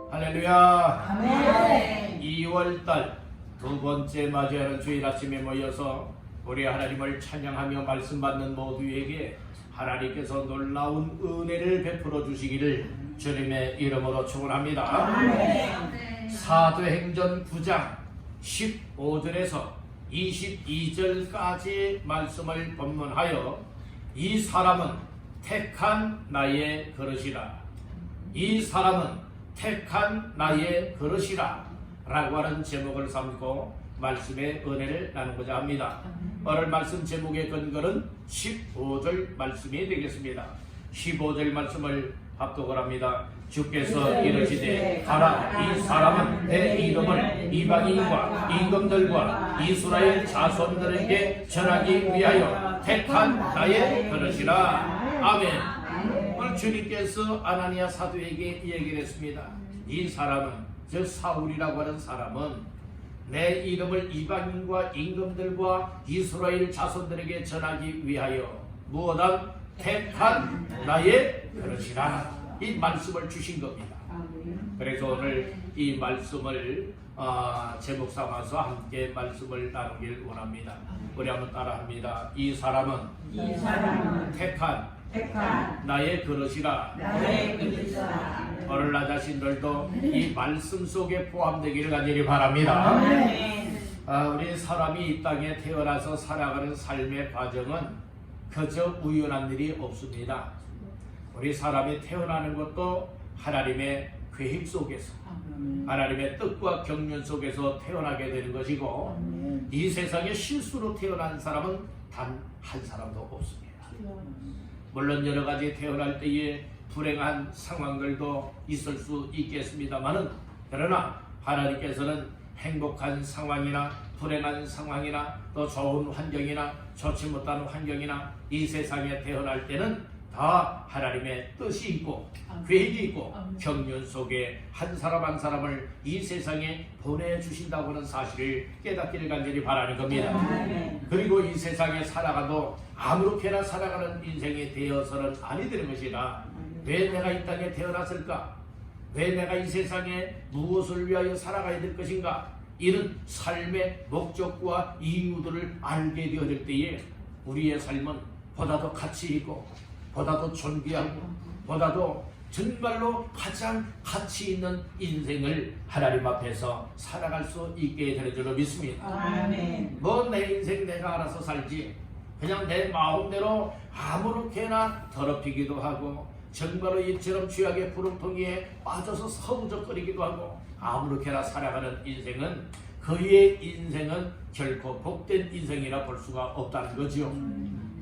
할렐루야. 아멘. 2월달 두 번째 맞이하는 주일 아침에 모여서 우리 하나님을 찬양하며 말씀 받는 모두에게 하나님께서 놀라운 은혜를 베풀어 주시기를 주님의 이름으로 축원합니다. 아멘. 사도행전 9장 15절에서 22절까지 말씀을 본문하여 이 사람은 택한 나의 그릇이라, 이 사람은 택한 나의 그릇이라 라고 하는 제목을 삼고 말씀의 은혜를 나누고자 합니다. 오늘 말씀 제목의 근거는 15절 말씀이 되겠습니다. 15절 말씀을 합독을 합니다. 주께서 이르시되 가라, 이 사람은 내 이름을 이방인과 임금들과 이스라엘 자손들에게 전하기 위하여 택한 나의 그릇이라. 아멘. 오늘 주님께서 아나니아 사도에게 얘기를 했습니다. 이 사람은, 저 사울이라고 하는 사람은 내 이름을 이방인과 임금들과 이스라엘 자손들에게 전하기 위하여 무엇한 택한 나의 그릇이라. 이 말씀을 주신 겁니다. 그래서 오늘 이 말씀을 제목 삼아서 함께 말씀을 나누길 원합니다. 우리 한번 따라합니다. 이 사람은 택한 나의 그릇이라. 오늘 나 자신들도 이 말씀 속에 포함되기를 간절히 바랍니다. 우리 사람이 이 땅에 태어나서 살아가는 삶의 과정은 그저 우연한 일이 없습니다. 우리 사람이 태어나는 것도 하나님의 계획 속에서, 하나님의 뜻과 경륜 속에서 태어나게 되는 것이고, 이 세상에 실수로 태어난 사람은 단 한 사람도 없습니다. 물론 여러 가지 태어날 때에 불행한 상황들도 있을 수 있겠습니다만은, 그러나 하나님께서는 행복한 상황이나 불행한 상황이나 또 좋은 환경이나 좋지 못한 환경이나 이 세상에 태어날 때는 다 하나님의 뜻이 있고 계획이 있고 경륜 속에 한 사람 한 사람을 이 세상에 보내주신다고 하는 사실을 깨닫기를 간절히 바라는 겁니다. 그리고 이 세상에 살아가도 아무렇게나 살아가는 인생이 되어서는 아니 되는 것이라, 왜 내가 이 땅에 태어났을까? 왜 내가 이 세상에 무엇을 위하여 살아가야 될 것인가? 이런 삶의 목적과 이유들을 알게 되어질 때에 우리의 삶은 보다도 가치 있고 보다도 존귀하고 보다도 정말로 가장 가치 있는 인생을 하나님 앞에서 살아갈 수 있게 되는 줄로 믿습니다. 뭐 내 인생 내가 알아서 살지, 그냥 내 마음대로 아무렇게나 더럽히기도 하고 정말로 이처럼 죄악의 부름통이에 빠져서 서부적거리기도 하고 아무렇게나 살아가는 인생은, 그의 인생은 결코 복된 인생이라 볼 수가 없다는 거지요.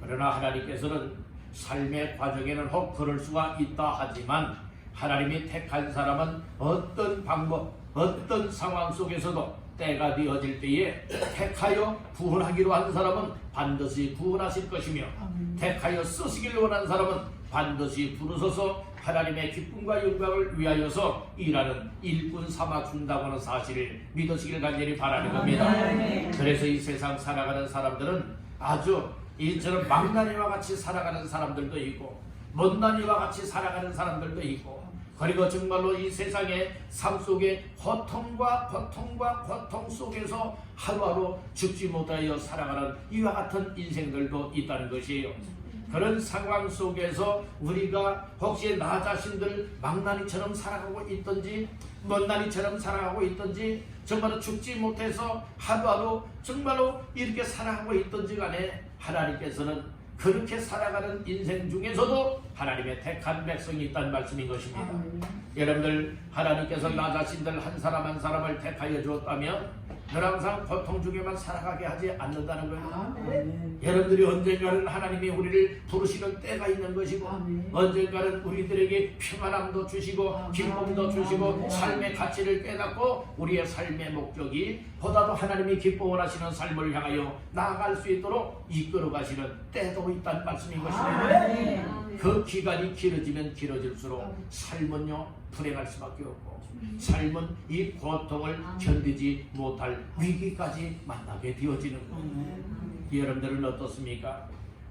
그러나 하나님께서는 삶의 과정에는 혹 그럴 수가 있다 하지만, 하나님이 택한 사람은 어떤 방법, 어떤 상황 속에서도 때가 되어질 때에 택하여 구원하기로 한 사람은 반드시 구원하실 것이며, 택하여 쓰시기를 원한 사람은 반드시 부르셔서 하나님의 기쁨과 영광을 위하여서 일하는 일꾼 삼아 준다고 하는 사실을 믿으시길 간절히 바라는 겁니다. 그래서 이 세상 살아가는 사람들은 아주 이처럼 망나니와 같이 살아가는 사람들도 있고 못난이와 같이 살아가는 사람들도 있고, 그리고 정말로 이 세상의 삶 속에 고통과 고통 속에서 하루하루 죽지 못하여 살아가는 이와 같은 인생들도 있다는 것이에요. 그런 상황 속에서 우리가 혹시 나 자신들 망나니처럼 살아가고 있든지 못난이처럼 살아가고 있든지 정말로 죽지 못해서 하루하루 정말로 이렇게 살아가고 있든지 간에, 하나님께서는 그렇게 살아가는 인생 중에서도 하나님의 택한 백성이 있다는 말씀인 것입니다. 여러분들, 하나님께서 나 자신들 한 사람 한 사람을 택하여 주었다면 늘 항상 고통 중에만 살아가게 하지 않는다는 거예요. 여러분들이 언젠가는 하나님이 우리를 부르시는 때가 있는 것이고, 언젠가는 우리들에게 평안함도 주시고 기쁨도 주시고 삶의 가치를 깨닫고 우리의 삶의 목적이 보다도 하나님이 기뻐 원하시는 삶을 향하여 나아갈 수 있도록 이끌어 가시는 때도 있다는 말씀인 것입니다. 그 기간이 길어지면 길어질수록 삶은요 불행할 수밖에 없고, 삶은 이 고통을 견디지 못할 위기까지 만나게 되어지는 거예요. 여러분들은 어떻습니까?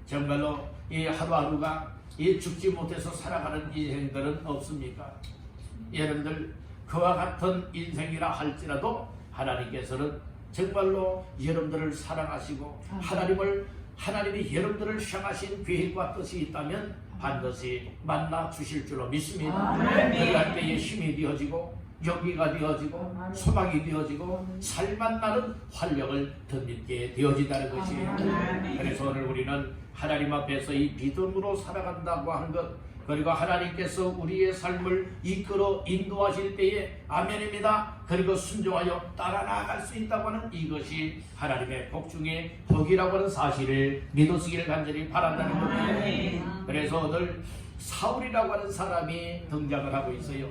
정말로 이 하루하루가 이 죽지 못해서 살아가는 인생들은 없습니까? 여러분들 그와 같은 인생이라 할지라도 하나님께서는 정말로 여러분들을 사랑하시고 하나님이 여러분들을 향하신 계획과 뜻이 있다면 반드시 만나 주실 줄로 믿습니다. 그럴 때에 힘이 되어지고 용기가 되어지고 소망이 되어지고 살만 나는 활력을 덧입게 되어진다는 것이에요. 그래서 오늘 우리는 하나님 앞에서 이 믿음으로 살아간다고 하는 것, 그리고 하나님께서 우리의 삶을 이끌어 인도하실 때에 아멘입니다. 그리고 순종하여 따라 나아갈 수 있다고 하는 이것이 하나님의 복 중에 복이라고 하는 사실을 믿으시기를 간절히 바란다는 겁니다. 그래서 오늘 사울이라고 하는 사람이 등장을 하고 있어요.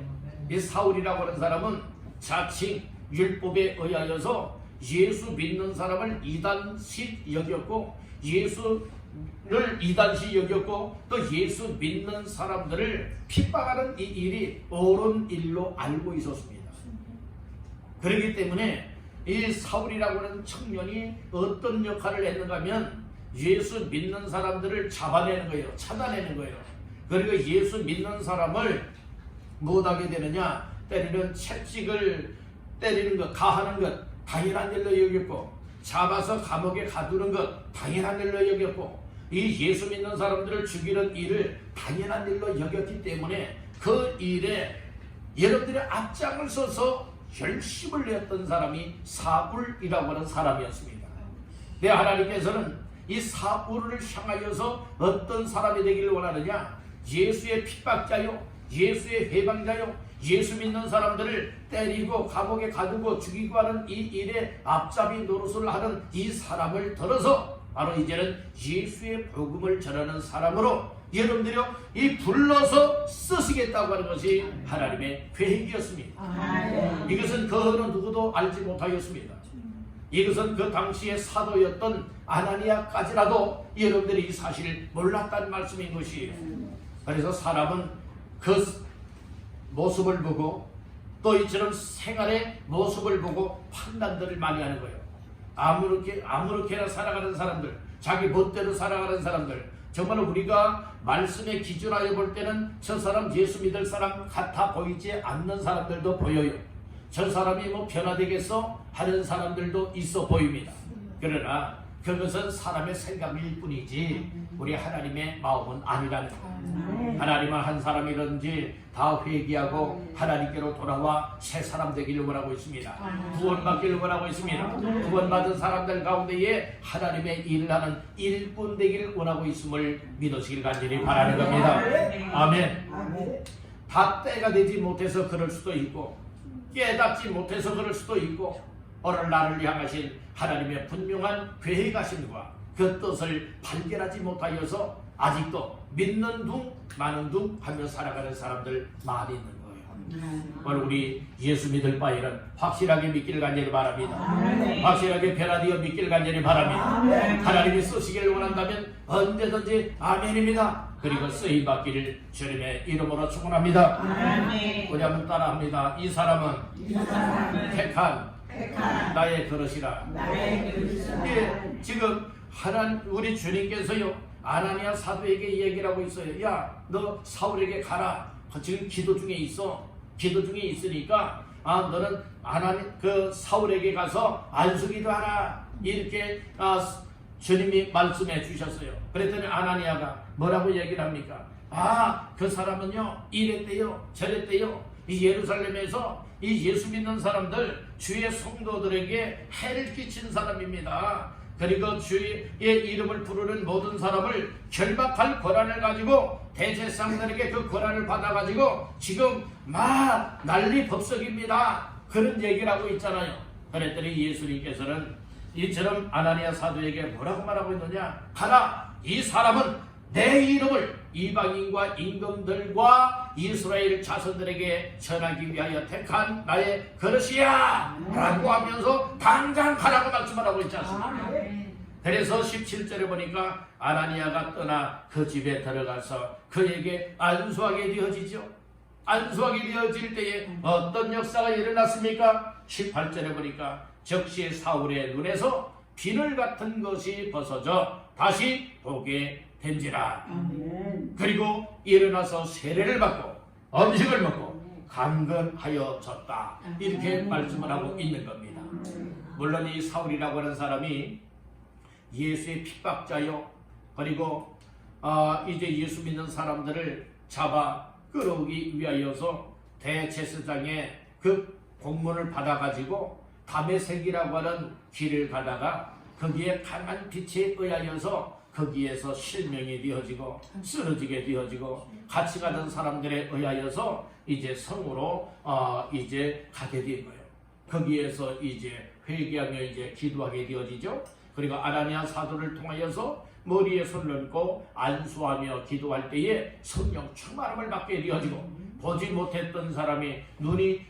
이 사울이라고 하는 사람은 자칭 율법에 의하여서 예수 믿는 사람을 이단식 여겼고 예수를 이단식 여겼고 또 예수 믿는 사람들을 핍박하는 이 일이 옳은 일로 알고 있었습니다. 그렇기 때문에 이 사울이라고 하는 청년이 어떤 역할을 했는가 하면 예수 믿는 사람들을 잡아내는 거예요. 찾아내는 거예요. 그리고 예수 믿는 사람을 못하게 되느냐, 채찍을 때리는 것, 가하는 것 당연한 일로 여겼고, 잡아서 감옥에 가두는 것 당연한 일로 여겼고, 이 예수 믿는 사람들을 죽이는 일을 당연한 일로 여겼기 때문에 그 일에 여러분들의 앞장을 서서 열심을 내었던 사람이 사울이라고 하는 사람이었습니다. 내 하나님께서는 이 사울을 향하여서 어떤 사람이 되기를 원하느냐, 예수의 핍박자요, 예수의 해방자요, 예수 믿는 사람들을 때리고 감옥에 가두고 죽이고 하는 이 일에 앞잡이 노릇을 하는 이 사람을 들어서 바로 이제는 예수의 복음을 전하는 사람으로 여러분들이요 이 불러서 쓰시겠다고 하는 것이 하나님의 계획이었습니다. 이것은 그 어느 누구도 알지 못하였습니다. 이것은 그 당시의 사도였던 아나니아까지라도 여러분들이 이 사실을 몰랐다는 말씀인 것이에요. 그래서 사람은 그 모습을 보고 또 이처럼 생활의 모습을 보고 판단들을 많이 하는 거예요. 아무렇게나 살아가는 사람들, 자기 멋대로 살아가는 사람들, 정말 우리가 말씀에 기준하여 볼 때는 저 사람 예수 믿을 사람 같아 보이지 않는 사람들도 보여요. 저 사람이 뭐 변화되겠어 하는 사람들도 있어 보입니다. 그러나 그것은 사람의 생각일 뿐이지 우리 하나님의 마음은 아니라는 거예요. 하나님은 한 사람이든지 다 회개하고 하나님께로 돌아와 새 사람 되기를 원하고 있습니다. 구원받기를 원하고 있습니다. 구원받은 사람들 가운데에 하나님의 일을 하는 일꾼 되기를 원하고 있음을 믿으시길 간절히 바라는 겁니다. 아멘. 다 때가 되지 못해서 그럴 수도 있고 깨닫지 못해서 그럴 수도 있고 오늘 나를 향하신 하나님의 분명한 계획하심과 그 뜻을 발견하지 못하여서 아직도 믿는 둥 마는 둥 하며 살아가는 사람들 많이 있는 거예요. 오늘 우리 예수 믿을 바에는 확실하게 믿기를 간절히 바랍니다. 확실하게 변화되어 믿기를 간절히 바랍니다. 하나님이 쓰시기를 원한다면 언제든지 아멘입니다. 그리고 쓰임받기를 주님의 이름으로 축원합니다. 우리 한번 따라합니다. 이 사람은 택한 나의 그릇이라. 예, 지금 우리 주님께서요 아나니아 사도에게 얘기를 하고 있어요. 야, 너 사울에게 가라. 지금 기도 중에 있어. 기도 중에 있으니까 너는 그 사울에게 가서 안수기도 하라. 이렇게 주님이 말씀해 주셨어요. 그랬더니 아나니아가 뭐라고 얘기를 합니까? 그 사람은요 이랬대요 저랬대요. 이 예루살렘에서 이 예수 믿는 사람들 주의 성도들에게 해를 끼친 사람입니다. 그리고 주의 이름을 부르는 모든 사람을 결박할 권한을 가지고 대제사장들에게 그 권한을 받아가지고 지금 막 난리 법석입니다. 그런 얘기를 하고 있잖아요. 그랬더니 예수님께서는 이처럼 아나니아 사도에게 뭐라고 말하고 있느냐? 가라! 이 사람은 내 이름을 이방인과 임금들과 이스라엘 자손들에게 전하기 위하여 택한 나의 그릇이야! 라고 하면서 당장 가라고 말씀을 하고 있지 않습니까? 그래서 17절에 보니까 아나니아가 떠나 그 집에 들어가서 그에게 안수하게 되어지죠. 안수하게 되어질 때에 어떤 역사가 일어났습니까? 18절에 보니까 즉시 사울의 눈에서 비늘 같은 것이 벗어져 다시 보게 된지라. 아멘. 그리고 일어나서 세례를 받고 음식을 먹고 강건하여졌다. 이렇게 말씀을 하고 있는 겁니다. 물론 이 사울이라고 하는 사람이 예수의 핍박자요, 그리고 이제 예수 믿는 사람들을 잡아 끌어오기 위하여서 대제사장의 그 공문을 받아가지고 다메섹이라고 하는 길을 가다가 거기에 강한 빛에 의하여서 거기에서 실명이 되어지고 쓰러지게 되어지고 같이 가던 사람들에 의하여서 이제 성으로 이제 가게 된 거예요. 거기에서 이제 회개하며 이제 기도하게 되어지죠. 그리고 아나니아 사도를 통하여서 머리에 손을 얹고 안수하며 기도할 때에 성령 충만함을 받게 되어지고 보지 못했던 사람이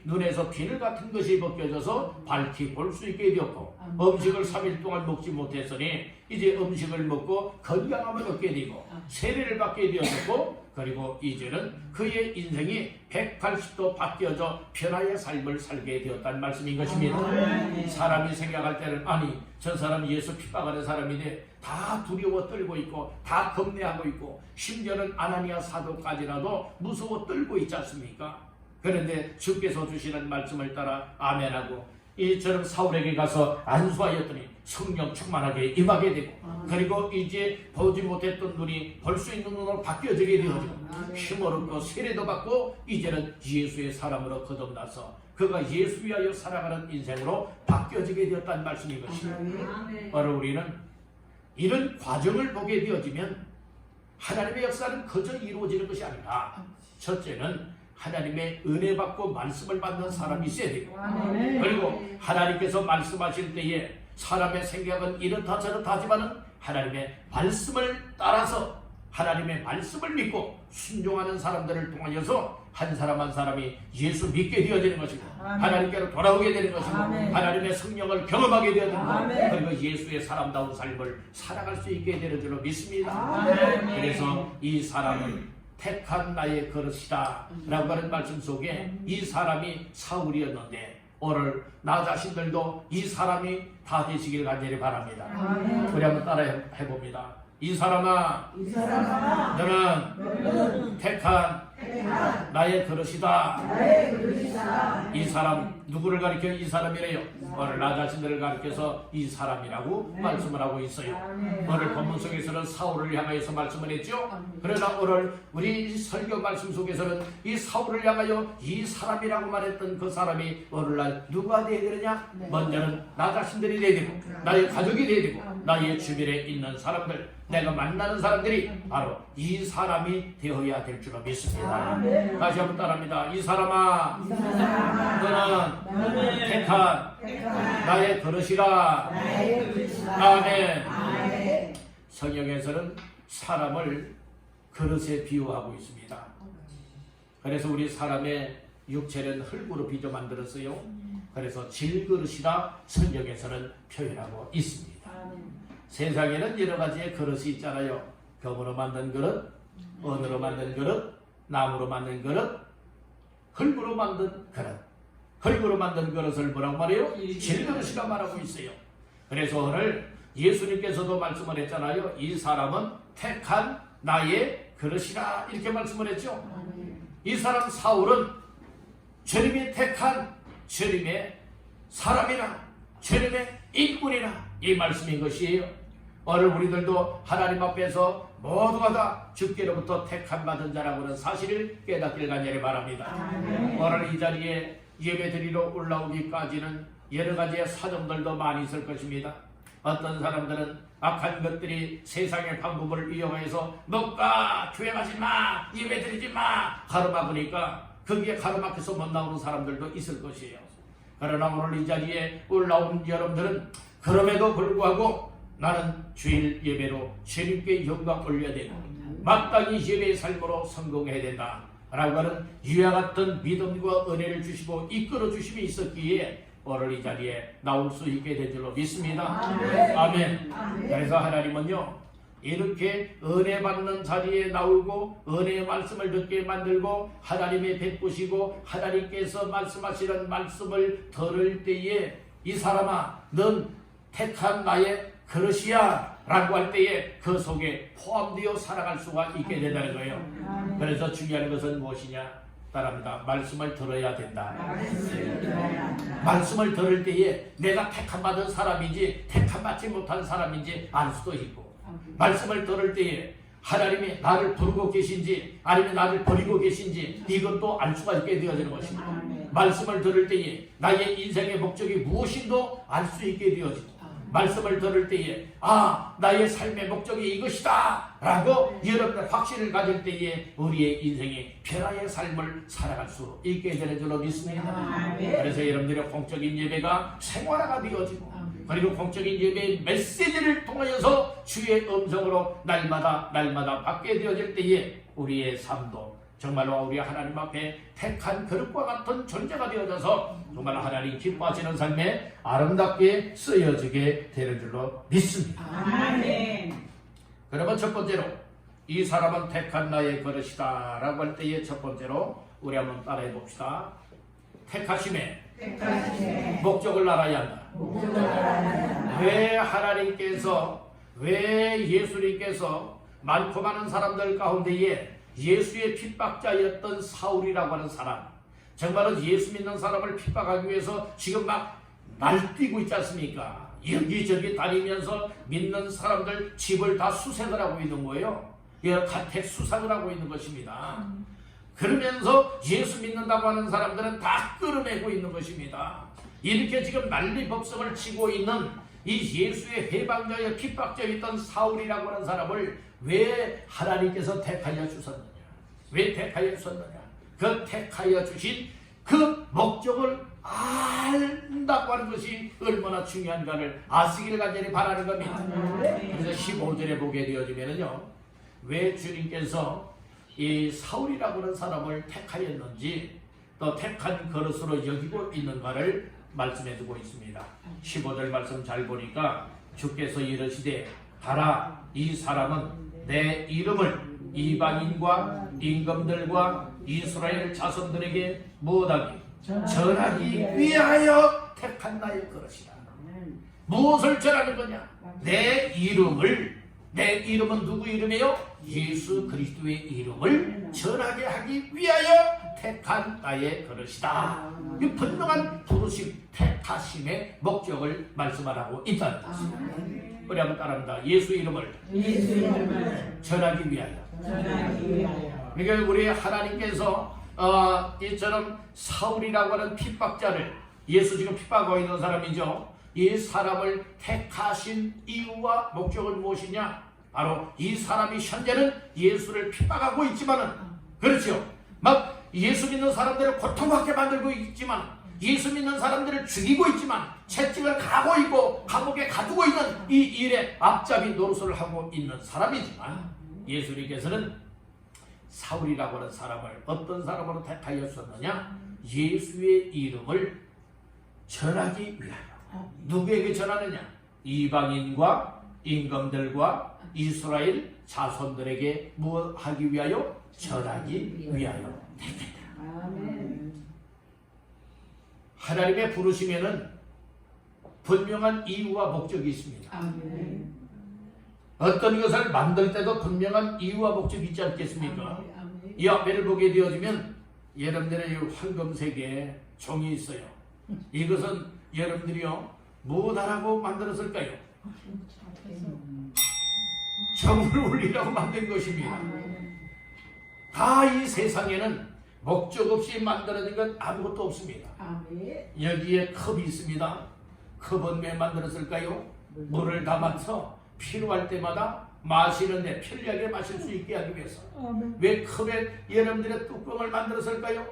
눈에서 비늘 같은 것이 벗겨져서 밝히 볼 수 있게 되었고 음식을 3일 동안 먹지 못했으니 이제 음식을 먹고 건강함을 얻게 되고 세례를 받게 되었고 그리고 이제는 그의 인생이 180도 바뀌어져 변화의 삶을 살게 되었다는 말씀인 것입니다. 사람이 생각할 때는 아니 저 사람 예수 핍박하는 사람인데 다 두려워 떨고 있고 다 겁내하고 있고 심지어는 아나니아 사도까지라도 무서워 떨고 있지 않습니까? 그런데 주께서 주시는 말씀을 따라 아멘하고 이처럼 사울에게 가서 안수하였더니 성령 충만하게 임하게 되고 그리고 이제 보지 못했던 눈이 볼 수 있는 눈으로 바뀌어지게 되어지고 힘을 얻고 세례도 받고 이제는 예수의 사람으로 거듭나서 그가 예수 위하여 살아가는 인생으로 바뀌어지게 되었다는 말씀인 것입니다. 바로 우리는 이런 과정을 보게 되어지면 하나님의 역사는 그저 이루어지는 것이 아니라 첫째는 하나님의 은혜 받고 말씀을 받는 사람이 있어야 되고 그리고 하나님께서 말씀하실 때에 사람의 생각은 이렇다 저렇다 하지만은 하나님의 말씀을 따라서 하나님의 말씀을 믿고 순종하는 사람들을 통하여서 한 사람 한 사람이 예수 믿게 되어지는 것이고 하나님께로 돌아오게 되는 것이고 하나님의 성령을 경험하게 되는 것 그리고 예수의 사람다운 삶을 살아갈 수 있게 되는 줄로 믿습니다. 그래서 이 사람은 택한 나의 그릇이다 라고 하는 말씀 속에 이 사람이 사울이었는데 오늘 나 자신들도 이 사람이 다 되시길 간절히 바랍니다. 우리 한번 따라 해봅니다. 이 사람아, 너는 택한 나의 그릇이다. 이 사람 누구를 가리켜 이 사람이래요? 오늘 나 자신들을 가리켜서 이 사람이라고 말씀을 하고 있어요. 오늘 본문 속에서는 사울을 향하여서 말씀을 했죠. 그러나 오늘 우리 설교 말씀 속에서는 이 사울을 향하여 이 사람이라고 말했던 그 사람이 오늘날 누가 되어야 되느냐? 먼저는 나 자신들이 되어야 되고 나의 가족이 되어야 되고 나의 주변에 있는 사람들 내가 만나는 사람들이 바로 이 사람이 되어야 될 줄로 믿습니다. 다시 한번 따라합니다. 이 사람아, 너는 택한 나의 그릇이라. 아멘. 성경에서는 사람을 그릇에 비유하고 있습니다. 그래서 우리 사람의 육체는 흙으로 빚어 만들었어요. 그래서 질그릇이라 성경에서는 표현하고 있습니다. 세상에는 여러 가지의 그릇이 있잖아요. 금으로 만든 그릇, 은으로 만든 그릇, 나무로 만든 그릇, 흙으로 만든 그릇. 흙으로 만든 그릇을 뭐라고 말해요? 질그릇이라 말하고 있어요. 그래서 오늘 예수님께서도 말씀을 했잖아요. 이 사람은 택한 나의 그릇이라 이렇게 말씀을 했죠. 이 사람 사울은 주님이 택한 주님의 사람이라 주님의 일꾼이라 이 말씀인 것이에요. 오늘 우리들도 하나님 앞에서 모두가 다 주께로부터 택함 받은 자라고는 사실을 깨닫길 간절히 바랍니다. 오늘 이 자리에 예배드리러 올라오기까지는 여러 가지의 사정들도 많이 있을 것입니다. 어떤 사람들은 악한 것들이 세상의 방법을 이용해서 먹가 교회 가지 마 예배드리지 마 가로막으니까 거기에 가로막혀서 못 나오는 사람들도 있을 것이에요. 그러나 오늘 이 자리에 올라온 여러분들은 그럼에도 불구하고 나는 주일 예배로 주님께 영광 올려야 되고 마땅히 예배의 삶으로 성공해야 된다 라고 하는 이와 같은 믿음과 은혜를 주시고 이끌어 주심이 있었기에 오늘 이 자리에 나올 수 있게 된 줄로 믿습니다. 아멘. 그래서 하나님은요 이렇게 은혜 받는 자리에 나오고 은혜의 말씀을 듣게 만들고 하나님의 베푸시고 하나님께서 말씀하시는 말씀을 들을 때에 이 사람아 넌 택한 나의 그릇이야 라고 할 때에 그 속에 포함되어 살아갈 수가 있게 된다는 거예요. 그래서 중요한 것은 무엇이냐? 따라합니다. 말씀을 들어야 된다. 말씀을 들을 때에 내가 택함받은 사람인지 택함받지 못한 사람인지 알 수도 있고, 말씀을 들을 때에 하나님이 나를 부르고 계신지 아니면 나를 버리고 계신지 이것도 알 수가 있게 되어지는 것입니다. 말씀을 들을 때에 나의 인생의 목적이 무엇인도 알 수 있게 되어지고, 말씀을 들을 때에 나의 삶의 목적이 이것이다 라고 여러분의 확신을 가질 때에 우리의 인생이 변화의 삶을 살아갈 수 있게 되는 줄로 믿습니다. 그래서 여러분들의 공적인 예배가 생활화가 되어지고, 그리고 공적인 예배의 메시지를 통하여서 주의 음성으로 날마다 받게 되어질 때에 우리의 삶도 정말로 우리 하나님 앞에 택한 그릇과 같은 존재가 되어져서 정말 하나님 기뻐하시는 삶에 아름답게 쓰여지게 되는 줄로 믿습니다. 아멘. 그러면 첫 번째로 이 사람은 택한 나의 그릇이다 라고 할 때에 첫 번째로 우리 한번 따라해 봅시다. 택하심에 목적을 알아야 한다. 왜 하나님께서, 왜 예수님께서 많고 많은 사람들 가운데에 예수의 핍박자였던 사울이라고 하는 사람, 정말로 예수 믿는 사람을 핍박하기 위해서 지금 막 날뛰고 있지 않습니까? 여기저기 다니면서 믿는 사람들 집을 다 수색을 하고 있는 거예요. 가택 수색을 하고 있는 것입니다. 그러면서 예수 믿는다고 하는 사람들은 다 끌어내고 있는 것입니다. 이렇게 지금 난리법석을 치고 있는 이 예수의 해방자여 핍박자였던 사울이라고 하는 사람을 왜 하나님께서 택하여 주셨느냐? 왜 택하여 주셨느냐? 그 택하여 주신 그 목적을 안다고 하는 것이 얼마나 중요한가를 아시기를 간절히 바라는 겁니다. 그래서 15절에 보게 되어지면요, 왜 주님께서 이 사울이라고 하는 사람을 택하였는지, 또 택한 그릇으로 여기고 있는가를 말씀해 두고 있습니다. 15절 말씀 잘 보니까 주께서 이르시되 가라, 이 사람은 내 이름을 이방인과 임금들과 이스라엘 자손들에게 무엇하기? 전하기 위하여 택한 나의 그릇이다. 무엇을 전하는 거냐? 내 이름은 누구 이름이에요? 예수 그리스도의 이름을 전하게 하기 위하여 택한 나의 그릇이다. 이 분명한 부르심, 택하심의 목적을 말씀하라고 있다는 것입니다. 우리 한번 따라합니다. 예수 이름을 전하기 위하여. 그러니까 우리 하나님께서 이처럼 사울이라고 하는 핍박자를, 예수 지금 핍박하고 있는 사람이죠. 이 사람을 택하신 이유와 목적은 무엇이냐? 바로 이 사람이 현재는 예수를 핍박하고 있지만은, 그렇죠, 막 예수 믿는 사람들을 고통받게 만들고 있지만, 예수 믿는 사람들을 죽이고 있지만, 채찍을 가고 있고 감옥에 가두고 있는 이 일에 앞잡이 노릇을 하고 있는 사람이지만, 예수님께서는 사울이라고 하는 사람을 어떤 사람으로 택하여 주셨느냐? 예수의 이름을 전하기 위하여. 누구에게 전하느냐? 이방인과 임금들과 이스라엘 자손들에게 뭐 하기 위하여? 전하기 위하여 택했다. 하나님의 부르심에는 분명한 이유와 목적이 있습니다. 어떤 것을 만들 때도 분명한 이유와 목적이 있지 않겠습니까? 이 앞에를 보게 되어지면 여러분들의 황금색에 종이 있어요. 이것은 여러분들이요, 무엇하라고 만들었을까요? 점을 올리라고 만든 것입니다. 다 이 세상에는 목적 없이 만들어진 건 아무것도 없습니다. 여기에 컵이 있습니다. 컵은 왜 만들었을까요? 물을 담아서 필요할 때마다 마시는데 편리하게 마실 수 있게 하기 위해서. 왜 컵에 여러분들의 뚜껑을 만들었을까요?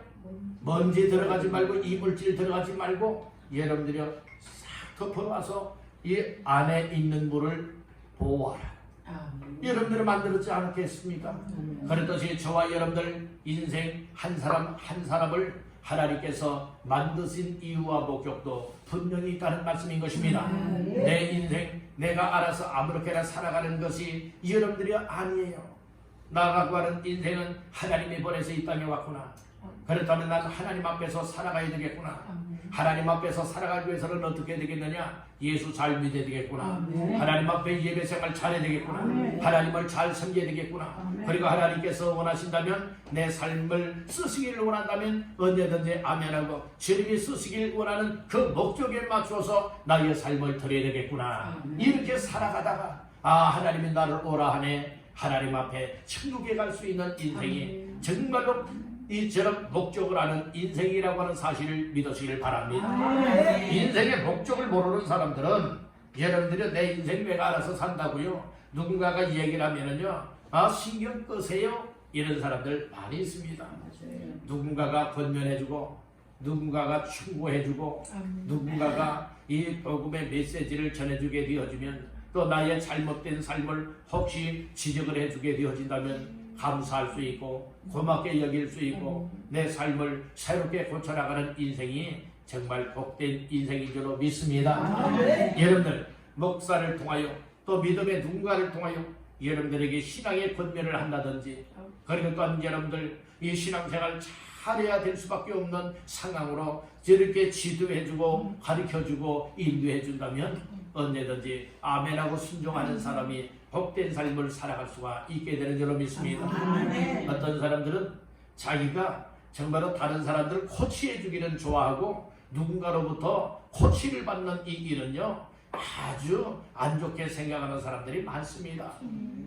먼지 들어가지 말고, 이물질 들어가지 말고 여러분들이 싹 덮어놔서 이 안에 있는 물을 보호하라. 여러분들이 만들었지 않겠습니까? 그렇듯이 저와 여러분들 인생 한 사람 한 사람을 하나님께서 만드신 이유와 목적도 분명히 있다는 말씀인 것입니다. 내 인생 내가 알아서 아무렇게나 살아가는 것이 여러분들이 아니에요. 나라고 하는 인생은 하나님이 보내서 이 땅에 왔구나. 그렇다면 난 하나님 앞에서 살아가야 되겠구나. 하나님 앞에서 살아가기 위해서는 어떻게 되겠느냐? 예수 잘 믿어야 되겠구나. 하나님 앞에 예배 생활 잘해야 되겠구나. 하나님을 잘 섬겨야 되겠구나. 그리고 하나님께서 원하신다면 내 삶을 쓰시기를 원한다면 언제든지 아멘하고 주님이 쓰시길 원하는 그 목적에 맞춰서 나의 삶을 드려야 되겠구나. 이렇게 살아가다가 하나님이 나를 오라 하네. 하나님 앞에 천국에 갈 수 있는 인생이 정말로 이처럼 목적을 아는 인생이라고 하는 사실을 믿으시길 바랍니다. 인생의 목적을 모르는 사람들은 여러분들이 내 인생 내가 알아서 산다고요, 누군가가 얘기를 하면은요, 신경 끄세요, 이런 사람들 많이 있습니다. 누군가가 권면해주고 누군가가 충고해주고 누군가가 이 복음의 메시지를 전해주게 되어지면, 또 나의 잘못된 삶을 혹시 지적을 해주게 되어진다면 감사할 수 있고 고맙게 여길 수 있고 내 삶을 새롭게 고쳐나가는 인생이 정말 복된 인생인 줄로 믿습니다. 여러분들 목사를 통하여 또 믿음의 누군가를 통하여 여러분들에게 신앙의 권면을 한다든지, 그리고 또한 여러분들 이 신앙생활 잘해야 될 수밖에 없는 상황으로 저렇게 지도해주고 가르쳐주고 인도해준다면 언제든지 아멘하고 순종하는 사람이 복된 삶을 살아갈 수가 있게 되는 줄로 믿습니다. 어떤 사람들은 자기가 정말로 다른 사람들을 코치해주기는 좋아하고 누군가로부터 코치를 받는 이 일은요 아주 안 좋게 생각하는 사람들이 많습니다.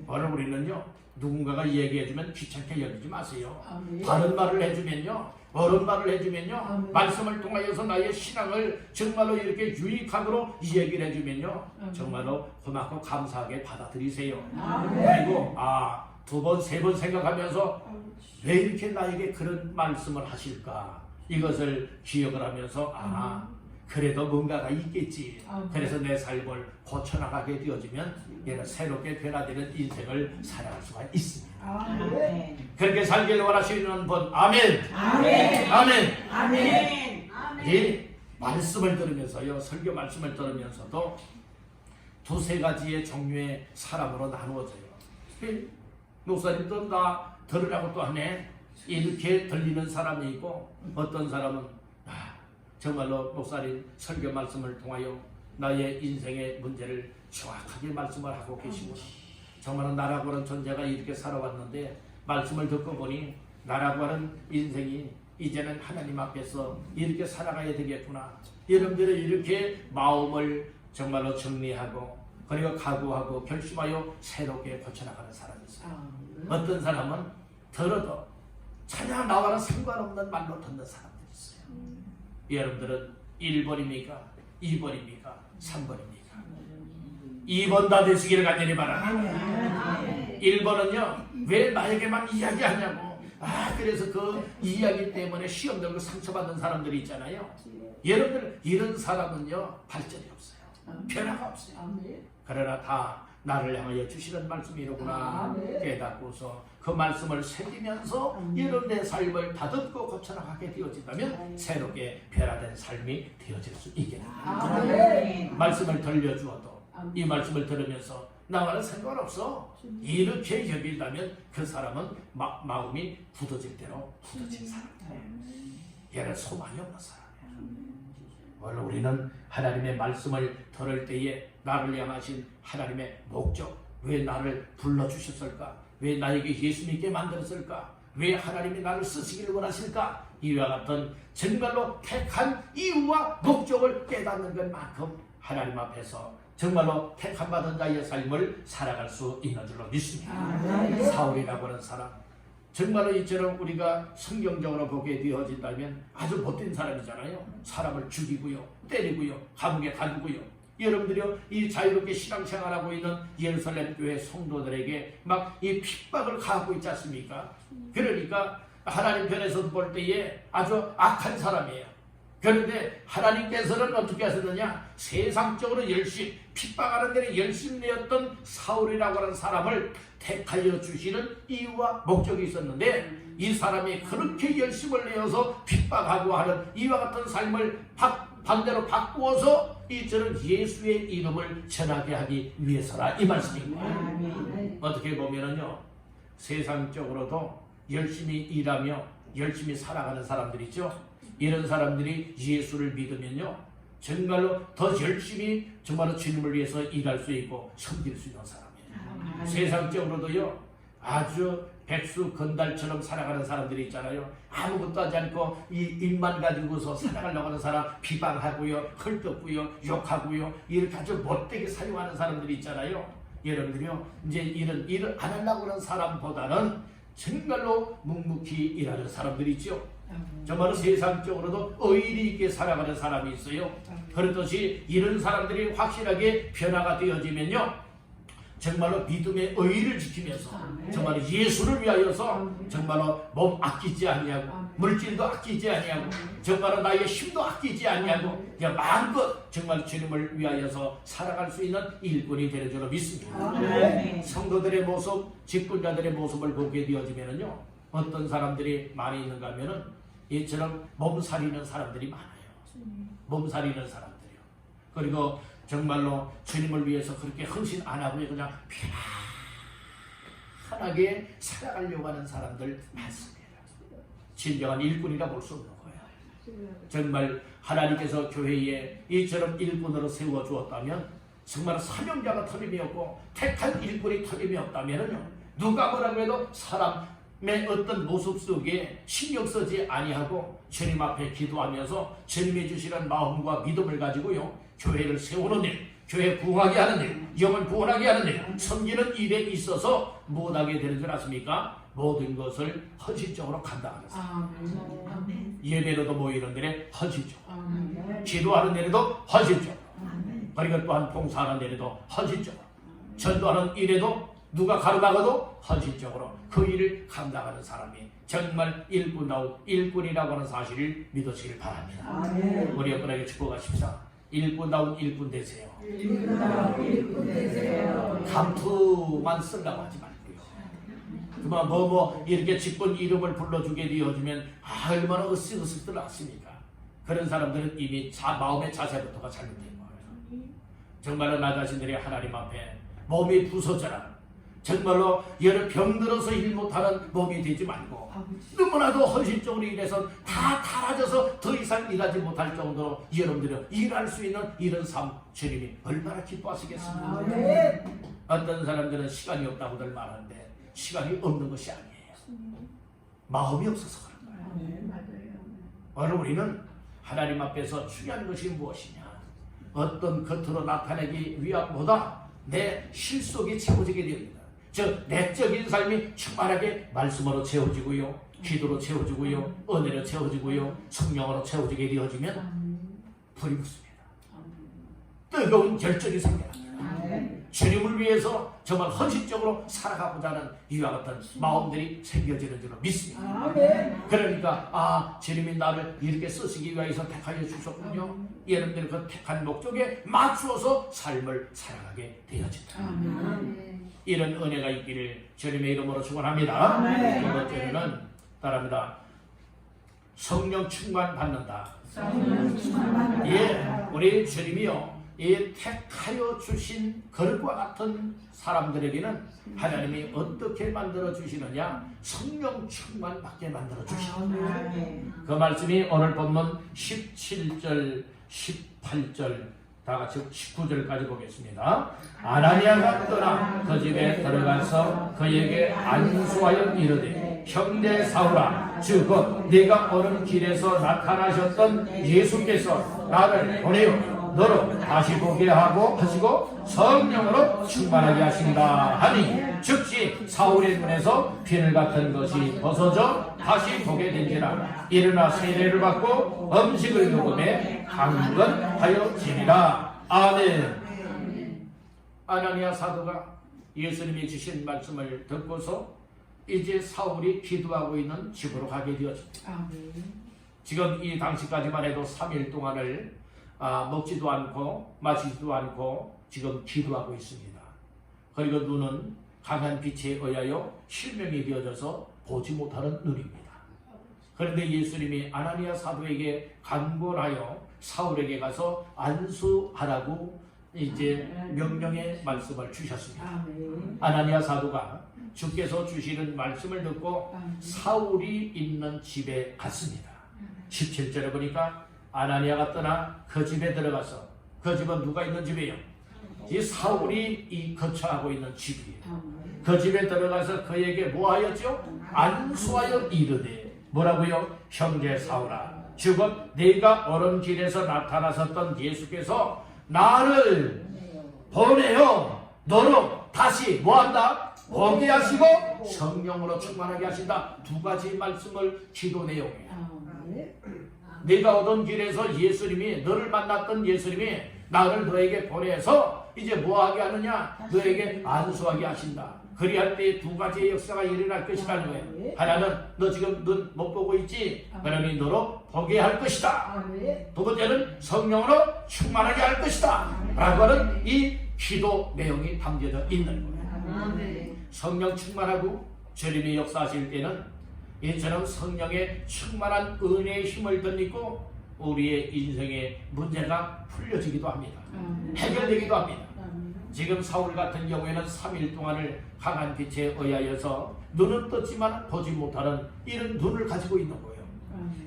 오늘 우리는요, 누군가가 얘기해주면 귀찮게 여기지 마세요. 다른 말을 해주면요, 옳은 말을 해주면요, 말씀을 통하여서 나의 신앙을 정말로 이렇게 유익함으로 얘기를 해주면요, 정말로 고맙고 감사하게 받아들이세요. 그리고 두 번, 세 번 생각하면서 왜 이렇게 나에게 그런 말씀을 하실까, 이것을 기억을 하면서 그래도 뭔가가 있겠지. 그래서 내 삶을 고쳐나가게 되어지면 얘는 새롭게 변화되는 인생을 살아갈 수가 있습니다. 그렇게 살기를 원하시는 분, 아멘. 이 말씀을 들으면서요, 설교 말씀을 들으면서도 두세 가지의 종류의 사람으로 나누어져요. 목사님도 나 들으라고 또 하네. 이렇게 들리는 사람이 있고, 어떤 사람은 정말로 목사님 설교 말씀을 통하여 나의 인생의 문제를 정확하게 말씀을 하고 계시구나. 정말로 나라고 하는 존재가 이렇게 살아왔는데 말씀을 듣고 보니 나라고 하는 인생이 이제는 하나님 앞에서 이렇게 살아가야 되겠구나. 여러분들은 이렇게 마음을 정말로 정리하고 그리고 각오하고 결심하여 새롭게 고쳐나가는 사람이 있어요. 어떤 사람은 들어도 전혀 나와는 상관없는 말로 듣는 사람들이 있어요. 여러분들은 1번입니까? 2번입니까? 3번입니까? 2번 다 되시기를 간절히 바랍니다. 1번은요, 왜 나에게만 이야기하냐고. 그래서 그 이야기 때문에 시험 들고 상처받는 사람들이 있잖아요. 여러분들 이런 사람은요, 발전이 없어요. 변화가 없어요. 그러나 다 나를 향하여 주시는 말씀이로구나 깨닫고서 그 말씀을 새기면서 이런 내 삶을 다듬고 고쳐나가게 되어진다면 새롭게 변화된 삶이 되어질 수 있게 됩니다. 말씀을 들려주어도 이 말씀을 들으면서 나와는 상관없어 이렇게 여긴다면 그 사람은 마음이 굳어질 대로 굳어진 사람이에요. 얘는 소망이 없는 사람이에요. 원래 우리는 하나님의 말씀을 들을 때에 나를 향하신 하나님의 목적, 왜 나를 불러주셨을까? 왜 나에게 예수 믿게 만들었을까? 왜 하나님이 나를 쓰시기를 원하실까? 이와 같은 정말로 택한 이유와 목적을 깨닫는 것만큼 하나님 앞에서 정말로 택함받은 자의 삶을 살아갈 수 있는 줄로 믿습니다. 사울이라고 하는 사람, 정말로 이처럼 우리가 성경적으로 보게 되어진다면 아주 못된 사람이잖아요. 사람을 죽이고요, 때리고요, 감옥에 가두고요. 여러분들이요, 이 자유롭게 신앙생활하고 있는 예루살렘 교회 성도들에게 막 이 핍박을 가하고 있지 않습니까? 그러니까 하나님 편에서 볼 때에 아주 악한 사람이에요. 그런데 하나님께서는 어떻게 하셨느냐? 세상적으로 열심히 핍박하는 데는 열심히 내었던 사울이라고 하는 사람을 택하여 주시는 이유와 목적이 있었는데, 이 사람이 그렇게 열심을 내어서 핍박하고 하는 이와 같은 삶을 반대로 바꾸어서 이처럼 예수의 이름을 전하게 하기 위해서라, 이 말씀입니다. 어떻게 보면은요, 세상적으로도 열심히 일하며 열심히 살아가는 사람들이죠. 이런 사람들이 예수를 믿으면요, 정말로 더 열심히 정말로 주님을 위해서 일할 수 있고 섬길 수 있는 사람이에요. 세상적으로도요, 아주 백수 건달처럼 살아가는 사람들이 있잖아요. 아무것도 하지 않고 이 입만 가지고서 살아가려고 하는 사람 비방하고요, 헐떡고요, 욕하고요, 이렇게 아주 못되게 사용하는 사람들이 있잖아요. 여러분들이요, 이제 이런 일을 안 하려고 하는 사람보다는 정말로 묵묵히 일하는 사람들이 있죠. 정말로 세상적으로도 의리 있게 살아가는 사람이 있어요. 그렇듯이 이런 사람들이 확실하게 변화가 되어지면요, 정말로 믿음의 의의를 지키면서 정말로 예수를 위하여서 정말로 몸 아끼지 아니하고 물질도 아끼지 아니하고 정말로 나의 힘도 아끼지 아니하고 그냥 마음껏 정말 주님을 위하여서 살아갈 수 있는 일꾼이 되는 줄로 믿습니다. 성도들의 모습, 직분자들의 모습을 보게 되어지면요, 어떤 사람들이 많이 있는가 하면은 이처럼 몸살이는 사람들이 많아요. 몸살이는 사람들이요. 그리고 정말로 주님을 위해서 그렇게 헌신 안 하고 그냥 편하게 살아가려고 하는 사람들 많습니다. 진정한 일꾼이라 볼 수 없는 거예요. 정말 하나님께서 교회에 이처럼 일꾼으로 세워 주었다면, 정말 사명자가 터림이 없고 택한 일꾼이 터림이 없다면 누가 뭐라고 해도 사람의 어떤 모습 속에 신경 쓰지 아니하고 주님 앞에 기도하면서 주님이 주시는 마음과 믿음을 가지고요, 교회를 세우는 일, 교회 부흥하게 하는 일, 영을 구원하게 하는 일, 섬기는 일에 있어서 못하게 되는 줄 아십니까? 모든 것을 헌신적으로 감당하겠습니다. 예배로도 모이는 데에 헌신적으로, 기도하는 데에도 헌신적으로, 그리고 또한 봉사하는 데에도 헌신적으로, 전도하는 일에도 누가 가르나가도 헌신적으로 그 일을 감당하는 사람이 정말 일꾼다운 일꾼이라고 하는 사실을 믿으시길 바랍니다. 우리 여러분에게 축복하십시다. 일꾼다운 일꾼 되세요. 감투만 쓰려고 하지 말고요. 그만 이렇게 직분 이름을 불러주게 되어주면 얼마나 으쓱으쓱들 않습니까? 그런 사람들은 이미 마음의 자세부터가 잘못된 거예요. 정말로 나 자신들이 하나님 앞에 몸이 부서져라, 정말로 여러 병들어서 일 못하는 몸이 되지 말고 너무나도 헌신적으로 일해서 다 달아져서 더 이상 일하지 못할 정도로 여러분들이 일할 수 있는 이런 삶, 주님이 얼마나 기뻐하시겠습니까? 어떤 사람들은 시간이 없다고들 말하는데 시간이 없는 것이 아니에요. 마음이 없어서 그런 거예요. 오늘 우리는 하나님 앞에서 중요한 것이 무엇이냐, 어떤 겉으로 나타내기 위함보다 내 실속이 채워지게 됩니다. 즉 내적인 삶이 충만하게 말씀으로 채워지고요, 기도로 채워지고요, 은혜로 채워지고요, 성령으로 채워지게 되어지면 불이 붙습니다. 뜨거운 결정이 생겨납니다. 주님을 위해서 정말 헌신적으로 살아가고자 하는 이와 같은 마음들이 생겨지는 줄로 믿습니다. 그러니까 주님이 나를 이렇게 쓰시기 위해서 택하여 주셨군요. 여러분들이 그 택한 목적에 맞추어서 삶을 살아가게 되어진다. 이런 은혜가 있기를 주님의 이름으로 축원합니다. 두 번째는 따라합니다. 성령 충만 받는다. 예, 우리 주님이요, 이 택하여 주신 그릇과 같은 사람들에게는 하나님이 어떻게 만들어 주시느냐, 성령 충만 받게 만들어 주십니다. 그 말씀이 오늘 본문 17절, 18절 다 같이 19절까지 보겠습니다. 아나니아가 떠나 그 집에 들어가서 그에게 안수하여 이르되, 형제 사울아, 즉 네가 오는 길에서 나타나셨던 예수께서 나를 보내어 너로 다시 보게 하고 하시고 성령으로 충만하게 하신다 하니, 즉시 사울의 눈에서 비늘 같은 것이 벗어져 다시 보게 된지라. 일어나 세례를 받고 음식을 먹음에 강건하여 지니라. 아멘. 아나니아 사도가 예수님이 주신 말씀을 듣고서 이제 사울이 기도하고 있는 집으로 가게 되었습니다. 지금 이 당시까지만 해도 3일 동안을 먹지도 않고 마시지도 않고 지금 기도하고 있습니다. 그리고 눈은 강한 빛에 의하여 실명이 되어져서 보지 못하는 눈입니다. 그런데 예수님이 아나니아 사도에게 간구하여 사울에게 가서 안수하라고 이제 명령의 말씀을 주셨습니다. 아나니아 사도가 주께서 주시는 말씀을 듣고 사울이 있는 집에 갔습니다. 17절에 보니까 아나니아가 떠나 그 집에 들어가서, 그 집은 누가 있는 집이에요? 이 사울이 이 거처하고 있는 집이에요. 그 집에 들어가서 그에게 뭐하였죠? 안수하여 이르되, 뭐라고요? 형제 사울아, 죽은 네가 오른 길에서 나타나셨던 예수께서 나를 보내어 너로 다시 뭐한다? 보게 하시고 성령으로 충만하게 하신다. 두 가지 말씀을 기도 내용이에요. 네가 오던 길에서 예수님이, 너를 만났던 예수님이 나를 너에게 보내서 이제 뭐하게 하느냐? 너에게 안수하게 하신다. 그리할 때 두 가지의 역사가 일어날 것이라는 거예요. 하나는 너 지금 눈 못 보고 있지? 그러니 너로 보게 할 것이다. 두 번째는 성령으로 충만하게 할 것이다. 라고 하는 이 기도 내용이 담겨져 있는 거예요. 성령 충만하고 주님이 역사하실 때는 이처럼 성령의 충만한 은혜의 힘을 덧입고 우리의 인생의 문제가 풀려지기도 합니다. 해결되기도 합니다. 지금 사울 같은 경우에는 3일 동안을 강한 빛에 의하여서 눈은 떴지만 보지 못하는 이런 눈을 가지고 있는 거예요.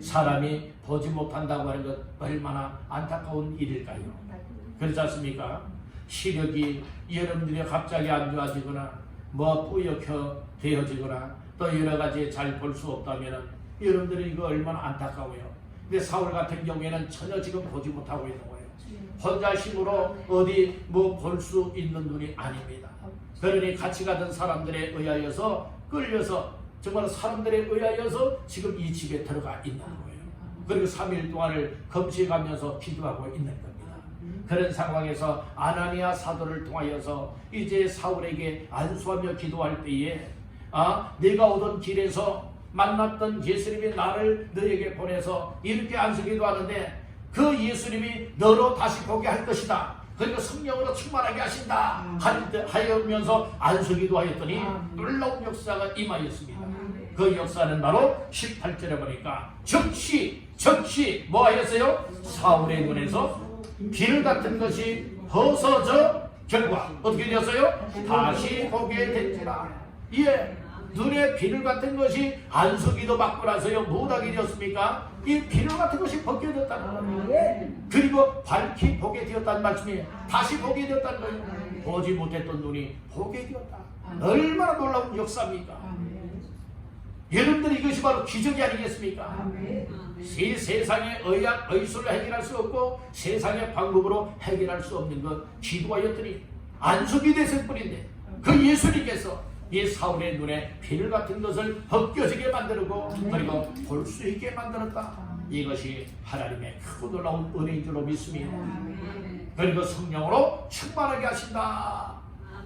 사람이 보지 못한다고 하는 것 얼마나 안타까운 일일까요? 그렇지 않습니까? 시력이 여러분들이 갑자기 안 좋아지거나 뭐 뿌옇게 되어지거나 또 여러 가지 잘 볼 수 없다면 여러분들이 이거 얼마나 안타까워요. 근데 사울 같은 경우에는 전혀 지금 보지 못하고 있는 거예요. 혼자 힘으로 어디 뭐 볼 수 있는 눈이 아닙니다. 그러니 같이 가던 사람들에 의하여서 끌려서, 정말 사람들에 의하여서 지금 이 집에 들어가 있는 거예요. 그리고 3일 동안을 검시해가면서 기도하고 있는 겁니다. 그런 상황에서 아나니아 사도를 통하여서 이제 사울에게 안수하며 기도할 때에 내가 오던 길에서 만났던 예수님이 나를 너에게 보내서 이렇게 안수기도 하는데 그 예수님이 너로 다시 보게 할 것이다. 그러니까 성령으로 충만하게 하신다. 하면서 안수기도 하였더니 놀라운 역사가 임하였습니다. 그 역사는 바로 18절에 보니까 즉시 뭐 하였어요? 사울의 눈에서 빌 같은 것이 벗어져 결과 어떻게 되었어요? 다시 보게 된지라. 눈에 비늘 같은 것이 안수기도 받고 나서요 못하게 되었습니까? 이 비늘 같은 것이 벗겨졌다는 거예요. 그리고 밝히 보게 되었다는 말씀이에요. 다시 보게 되었다는 거예요. 보지 못했던 눈이 보게 되었다. 얼마나 놀라운 역사입니까? 여러분들 이것이 바로 기적이 아니겠습니까? 이 세상의 의학, 의술로 해결할 수 없고 세상의 방법으로 해결할 수 없는 것 기도하였더니 안수기 됐을 뿐인데 그 예수님께서 이 사울의 눈에 비늘 같은 것을 벗겨지게 만들고 그리고 볼 수 있게 만들었다. 이것이 하나님의 크고 놀라운 은혜인 줄로 믿습니다. 그리고 성령으로 충만하게 하신다.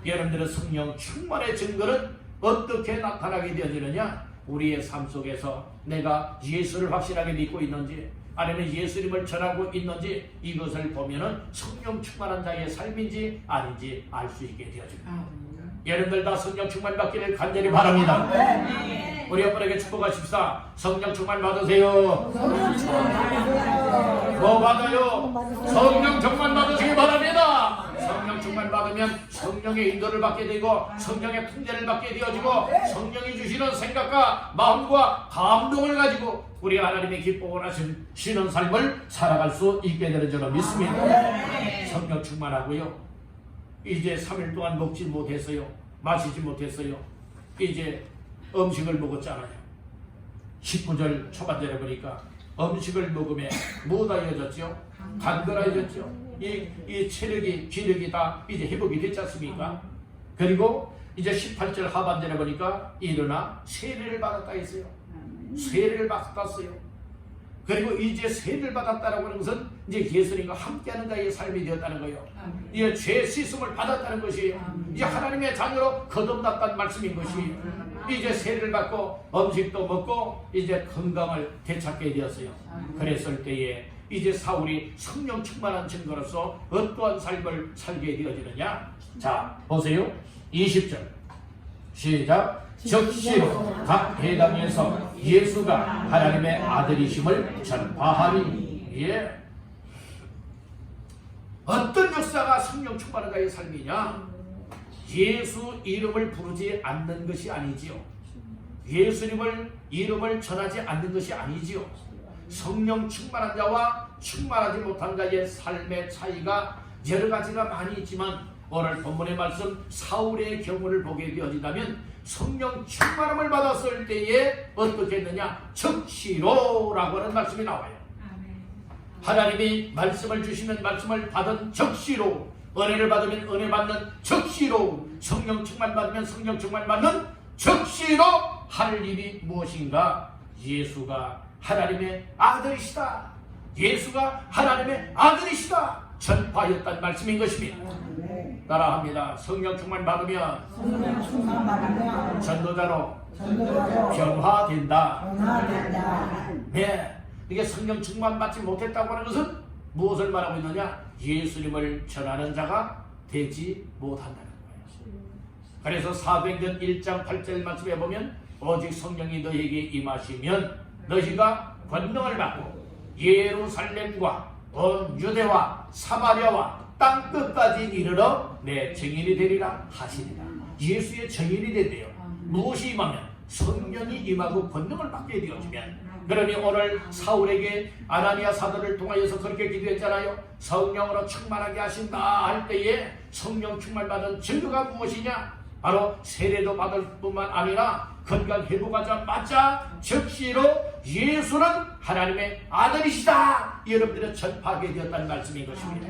여러분들의 성령 충만의 증거는 어떻게 나타나게 되어지느냐? 우리의 삶 속에서 내가 예수를 확실하게 믿고 있는지 아니면 예수님을 전하고 있는지 이것을 보면은 성령 충만한 자의 삶인지 아닌지 알 수 있게 되어집니다. 여러분들 다 성령 충만 받기를 간절히 바랍니다. 우리 여러분에게 축복하십시다. 성령 충만 받으세요. 뭐 받아요? 성령 충만 받으시기 바랍니다. 성령 충만 받으면 성령의 인도를 받게 되고 성령의 통제를 받게 되어지고 성령이 주시는 생각과 마음과 감동을 가지고 우리 하나님의 기뻐 원하시는 삶을 살아갈 수 있게 되는 줄로 믿습니다. 성령 충만하고요. 이제 3일 동안 먹지 못했어요. 마시지 못했어요. 이제 음식을 먹었잖아요. 19절 초반절에 보니까 음식을 먹으면 뭐가 이어졌죠? 간절해졌죠. 이 체력이, 기력이 다 이제 회복이 됐지 않습니까? 그리고 이제 18절 하반절에 보니까 일어나 세례를 받았다 했어요. 세례를 받았어요. 그리고 이제 세례를 받았다라고 하는 것은 이제 예수님과 함께하는 자의 삶이 되었다는 거예요. 이제 죄 씻음을 받았다는 것이 이제 하나님의 자녀로 거듭났다는 말씀인 것이 이제 세례를 받고 음식도 먹고 이제 건강을 되찾게 되었어요. 그랬을 때에 이제 사울이 성령 충만한 증거로서 어떠한 삶을 살게 되어지느냐? 자, 보세요. 20절 시작. 즉시 각 회당에서 예수가 하나님의 아들이심을 전파하니 어떤 역사가 성령 충만한 자의 삶이냐? 예수 이름을 부르지 않는 것이 아니지요. 예수님을 이름을 전하지 않는 것이 아니지요. 성령 충만한 자와 충만하지 못한 자의 삶의 차이가 여러 가지가 많이 있지만 오늘 본문의 말씀 사울의 경우를 보게 되어진다면 성령 충만함을 받았을 때에 어떻게 했느냐? 적시로라고 하는 말씀이 나와요. 하나님이 말씀을 주시면 말씀을 받은 적시로, 은혜를 받으면 은혜 받는 적시로, 성령 충만 받으면 성령 충만 받는 적시로 할 일이 무엇인가? 예수가 하나님의 아들이시다. 예수가 하나님의 아들이시다. 전파하였다는 말씀인 것입니다. 따라합니다. 성령 충만 받으면 전도자로 변화된다. 네, 이게 성령 충만 받지 못했다고 하는 것은 무엇을 말하고 있느냐? 예수님을 전하는 자가 되지 못한다는 거예요. 그래서 사도행전 1장 8절 말씀에 보면 오직 성령이 너희에게 임하시면 너희가 권능을 받고 예루살렘과 온 유대와 사마리아와 땅 끝까지 이르러 내 증인이 되리라 하시니라. 예수의 증인이 된대요. 무엇이 임하면? 성령이 임하고 권능을 받게 되어지면. 그러니 오늘 사울에게 아나니아 사도를 통하여서 그렇게 기도했잖아요. 성령으로 충만하게 하신다 할 때에 성령 충만 받은 증거가 무엇이냐? 바로 세례도 받을 뿐만 아니라 건강 회복하자마자 즉시로 예수는 하나님의 아들이시다, 여러분들은 전파하게 되었다는 말씀인 것입니다.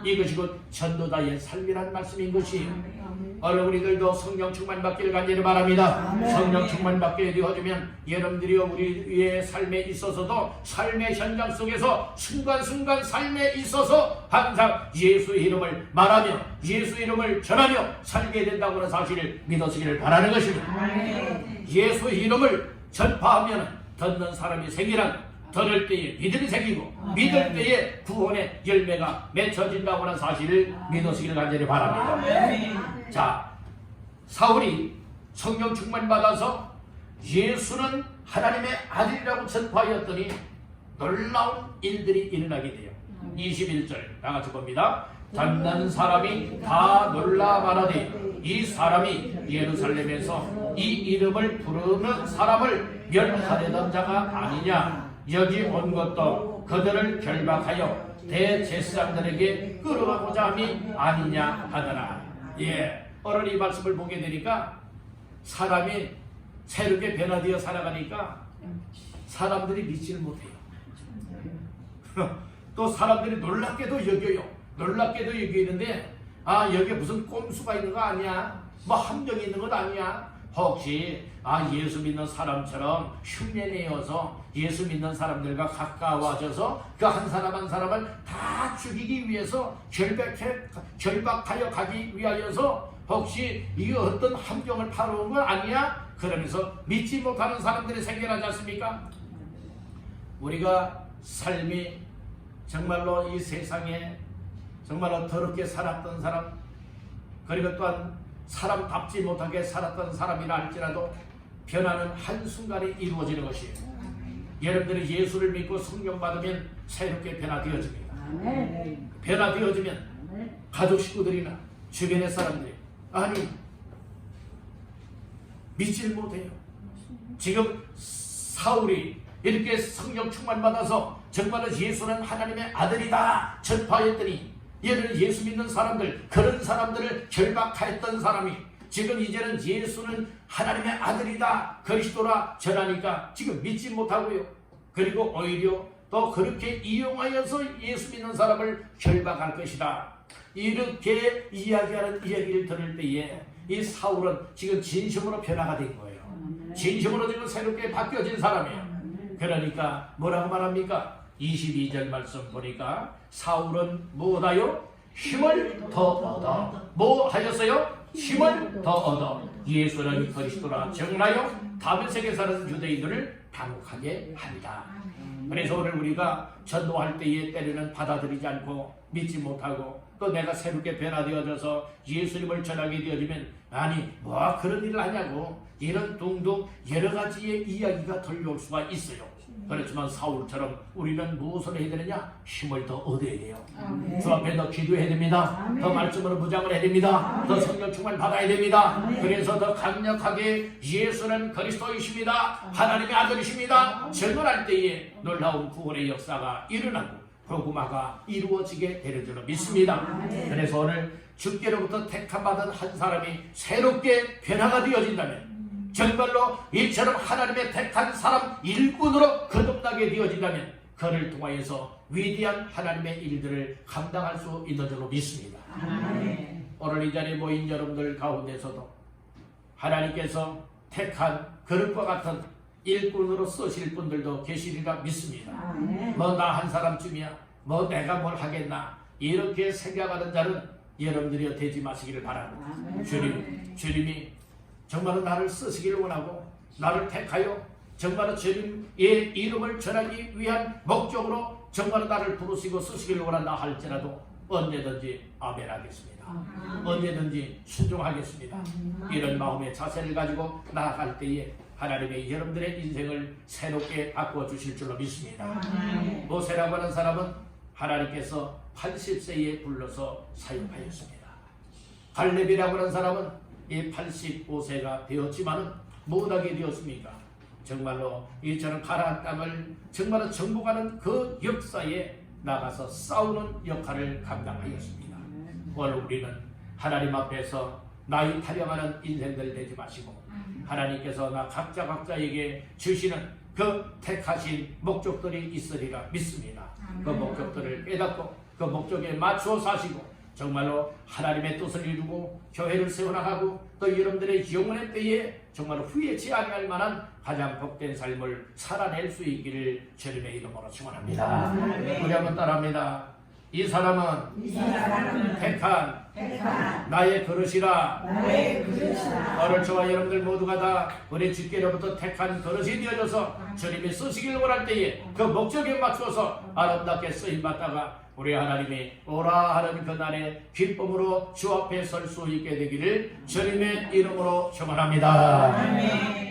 이것이 곧 전도자의 삶이라는 말씀인 것이에요. 오늘 우리들도 성령 충만 받기를 간절히 바랍니다. 성령 충만 받게 되어지면 여러분들이 우리의 삶에 있어서도 삶의 현장 속에서 순간순간 삶에 있어서 항상 예수의 이름을 말하며 예수 이름을 전하며 살게 된다고 하는 사실을 믿으시기를 바라는 것입니다. 예수의 이름을 전파하면 듣는 사람이 생기란, 들을 때에 믿음이 생기고 믿을 때에 구원의 열매가 맺혀진다고 하는 사실을 믿으시기를 간절히 바랍니다. 자, 사울이 성령 충만 받아서 예수는 하나님의 아들이라고 전파하였더니 놀라운 일들이 일어나게 돼요. 21절 다 같이 봅니다. 듣는 사람이 다 놀라 말하되 이 사람이 예루살렘에서 이 이름을 부르는 사람을 멸하려던 자가 아니냐. 여기 온 것도 그들을 결박하여 대제사장들에게 끌어가고자 함이 아니냐 하더라. 예, 오늘 이 말씀을 보게 되니까 사람이 새롭게 변화되어 살아가니까 사람들이 믿지를 못해요. 또 사람들이 놀랍게도 여겨요. 놀랍게도 여기는데 여기에 무슨 꼼수가 있는 거 아니야? 뭐 함정이 있는 것 아니야? 혹시 예수 믿는 사람처럼 흉내내어서 예수 믿는 사람들과 가까워져서 그 한 사람 한 사람을 다 죽이기 위해서 결박하여 가기 위하여서 혹시 이게 어떤 함정을 파놓은 건 아니야? 그러면서 믿지 못하는 사람들이 생겨나지 않습니까? 우리가 삶이 정말로 이 세상에 정말로 더럽게 살았던 사람, 그리고 또한 사람답지 못하게 살았던 사람이라 할지라도 변화는 한순간에 이루어지는 것이에요. 여러분들이 예수를 믿고 성령 받으면 새롭게 변화되어집니다. 변화되어지면 가족 식구들이나 주변의 사람들이 믿질 못해요. 지금 사울이 이렇게 성령 충만 받아서 정말로 예수는 하나님의 아들이다 전파했더니 얘는 예수 믿는 사람들, 그런 사람들을 결박하였던 사람이 지금 이제는 예수는 하나님의 아들이다, 그리스도라 전하니까 지금 믿지 못하고요. 그리고 오히려 또 그렇게 이용하여서 예수 믿는 사람을 결박할 것이다, 이렇게 이야기하는 이야기를 들을 때에 이 사울은 지금 진심으로 변화가 된 거예요. 진심으로 지금 새롭게 바뀌어진 사람이에요. 그러니까 뭐라고 말합니까? 22절 말씀 보니까 사울은 뭐하여? 힘을 더 얻어. 뭐 하였어요? 힘을 더 얻어 예수는 그리스도라 정하여 다윗에게 사는 유대인들을 당혹하게 합니다. 그래서 오늘 우리가 전도할 때에 때로는 받아들이지 않고 믿지 못하고 또 내가 새롭게 변화되어져서 예수님을 전하게 되어지면 뭐 그런 일을 하냐고 이런 둥둥 여러 가지의 이야기가 들려올 수가 있어요. 그렇지만 사울처럼 우리는 무엇을 해야 되느냐? 힘을 더 얻어야 돼요. 아멘. 주 앞에 더 기도해야 됩니다. 아멘. 더 말씀으로 무장을 해야 됩니다. 더 성령 충만을 받아야 됩니다. 아멘. 그래서 더 강력하게 예수는 그리스도이십니다. 하나님의 아들이십니다. 증언할 때에 놀라운 구원의 역사가 일어나고 복음화가 이루어지게 되는 줄로 믿습니다. 아멘. 그래서 오늘 주께로부터 택함받은 한 사람이 새롭게 변화가 되어진다면, 정말로 이처럼 하나님의 택한 사람 일꾼으로 거듭나게 되어진다면 그를 통하여서 위대한 하나님의 일들을 감당할 수 있는 줄로 믿습니다. 아멘. 오늘 이 자리에 모인 여러분들 가운데서도 하나님께서 택한 그릇과 같은 일꾼으로 쓰실 분들도 계시리라 믿습니다. 아멘. 뭐 나 한 사람쯤이야, 뭐 내가 뭘 하겠나, 이렇게 생각하는 자는 여러분들이 되지 마시기를 바랍니다. 아멘. 주님이 정말로 나를 쓰시기를 원하고 나를 택하여 정말로 주님의 이름을 전하기 위한 목적으로 정말로 나를 부르시고 쓰시기를 원한다 할지라도 언제든지 아멘 하겠습니다. 언제든지 순종하겠습니다. 이런 마음의 자세를 가지고 나아갈 때에 하나님의 여러분들의 인생을 새롭게 바꿔주실 줄로 믿습니다. 아멘. 모세라고 하는 사람은 하나님께서 80세에 불러서 사용하였습니다. 갈렙이라고 하는 사람은 이 85세가 되었지만은 못하게 되었습니까? 정말로 이처럼 가나안 땅을 정말로 정복하는 그 역사에 나가서 싸우는 역할을 감당하였습니다. 오늘 우리는 하나님 앞에서 나이 타령하는 인생들 되지 마시고 하나님께서 나 각자에게 주시는 그 택하신 목적들이 있으리라 믿습니다. 그 목적들을 깨닫고 그 목적에 맞추어 사시고 정말로 하나님의 뜻을 이루고 교회를 세워나가고 또 여러분들의 영혼의 때에 정말 후회치 아니할 만한 가장 복된 삶을 살아낼 수 있기를 주님의 이름으로 축원합니다. 우리 한번 따라합니다. 이 사람은 택한 나의 그릇이라. 오늘 저와 여러분들 모두가 다 우리 주께로부터 택한 그릇이 되어져서 주님이 쓰시길 원할 때에 그 목적에 맞추어서 아름답게 쓰임받다가 우리 하나님이 오라 하는 그날에 기쁨으로 주 앞에 설 수 있게 되기를 주님의 이름으로 축원합니다.